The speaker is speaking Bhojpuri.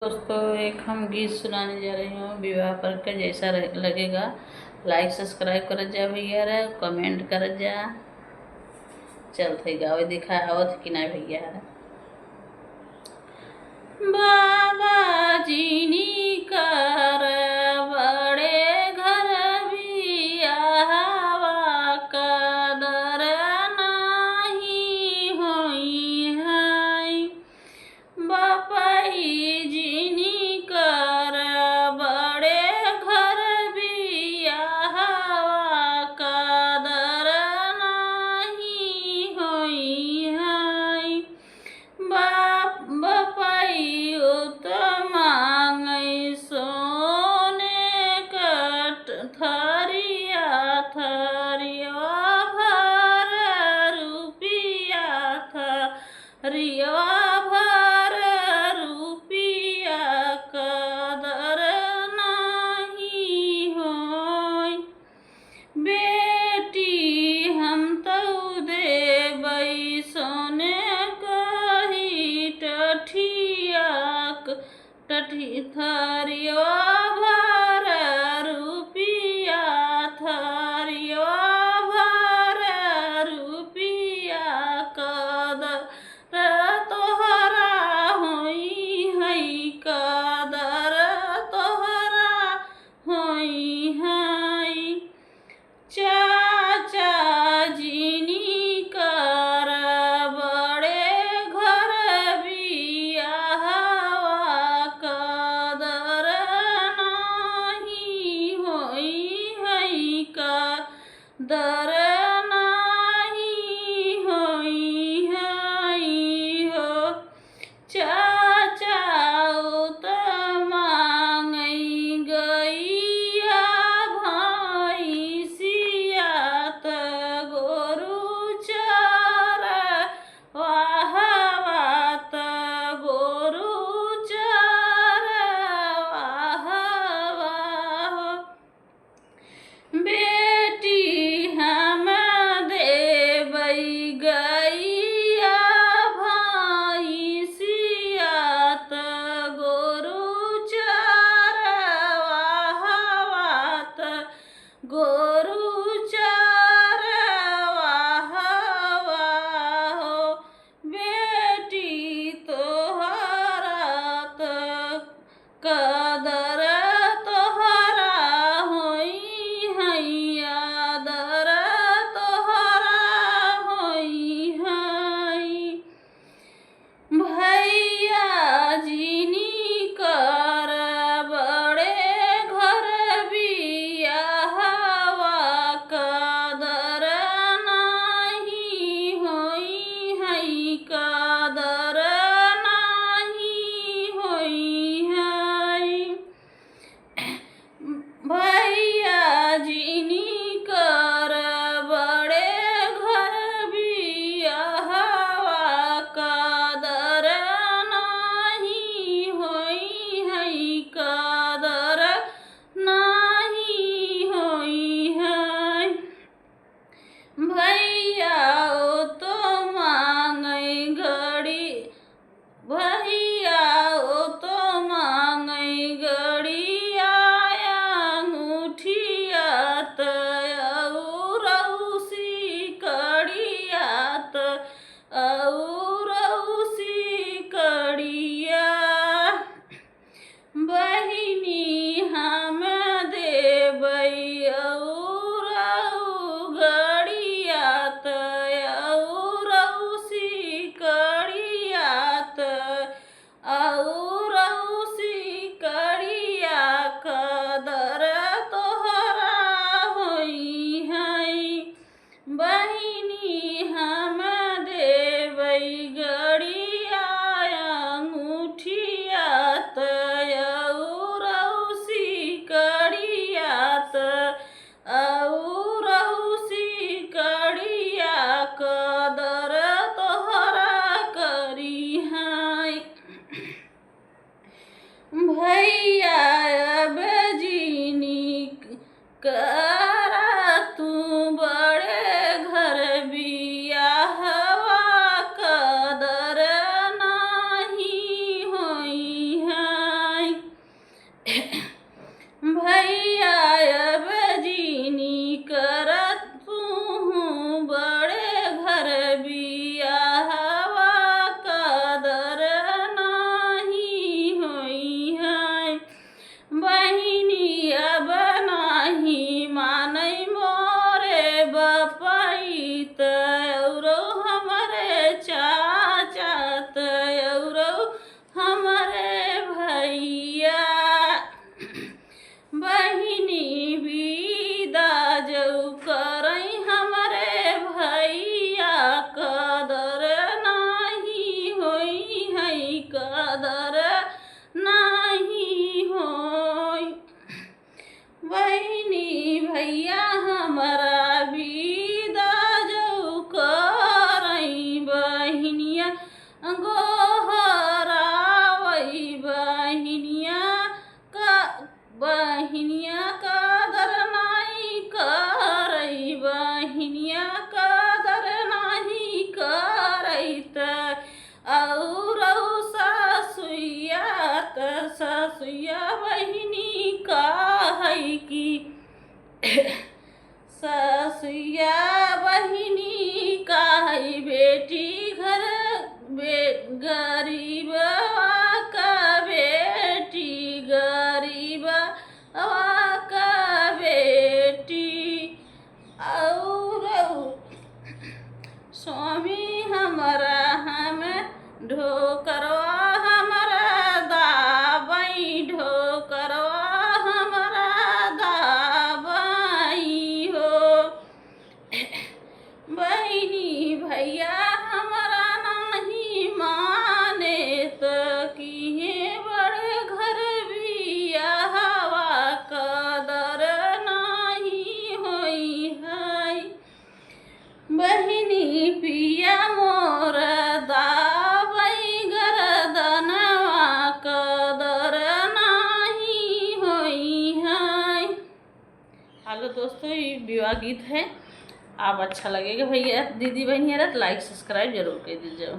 दोस्तों, एक हम गीत सुनाने जा रही हूँ विवाह पर के। जैसा लगेगा लाइक सब्सक्राइब कर जा भैया रे, कमेंट कर जा। चल थे गावे दिखा आवत कि ना भैया रे। बाबा जीनी कर बड़े घर बियाहवा कदर नाही होई है। बापाई जीनी कर बड़े घर बियाहवा कदर नाही होई है। बापाई उत मांगई सोने कट थरिया थरिया भर रुपिया थरिया भर रुपिया कदर नाही होई। बेटी हम तऊ देबै सोने कही टठिया टठी थरिया भर रुपिया थरिया भर रुपिया कदर तोहरा होई है कदर तोहरा होई है। चाचा जीनी कर बड़े घर बियाहवा कदर नाही होई है कदर नाही होई है हो। चाचा उत मांगई गैया भैंसियात गोरु चर वाहवात गोरु चर वाहवा। बेटी हम देबै गैया भैंसियात गोरु चर वाहवात गोरु चर वाहवा हो। बेटी तोहरात कदर तोहरा होई है आदर तोहरा होई है। भैया जीनी कर बड़े घर बियाहवा कदर नाही होई है कदर नाही होई है। भैया जीनी कर बड़े घर बियाहवा कदर नाही होई है कदर नाही होई है। भैया ओ तो मांगई घड़ी भैया ओ तो मांगई गड़िया अंगूठियात औरौसी कड़ियात औरौसी कड़िया। बहिनी हम देबै औरौ गड़ियात औरौसी कड़ियात औरौसी कड़िया कदर तोहरा होई है। बहिनी हम देबै गड़िया अंगूठियात औरौसी कड़ियात औरौसी कड़िया कदर तोहरा करी है। भैया अब जीनी करा तू बड़े घर बियाहवा कदर नाही होई है। बहिनिया कदर नहीं करई, बहिनिया कदर नहीं करई त और सासुया त सासुया बहिनी कहई की सासुया बहिनी कहई बेटी घर गरीब का बेटी गरीब का बेटी और स्वामी हमारा हम ढोकरवा हमारा दाबई ढोकरवा हमारा दाबई हो। बहिनी भैया हमारा नहीं माने तो किहे बड़े घर भी हवा कदर नहीं होई है। बहिनी पिया मोर दाबई गरदनवा कदर नहीं होई है। हेलो दोस्तों, ये विवाह गीत है। आप अच्छा लगेगा भैया दीदी बहनियारा तो लाइक सब्सक्राइब जरूर कर दीजिए।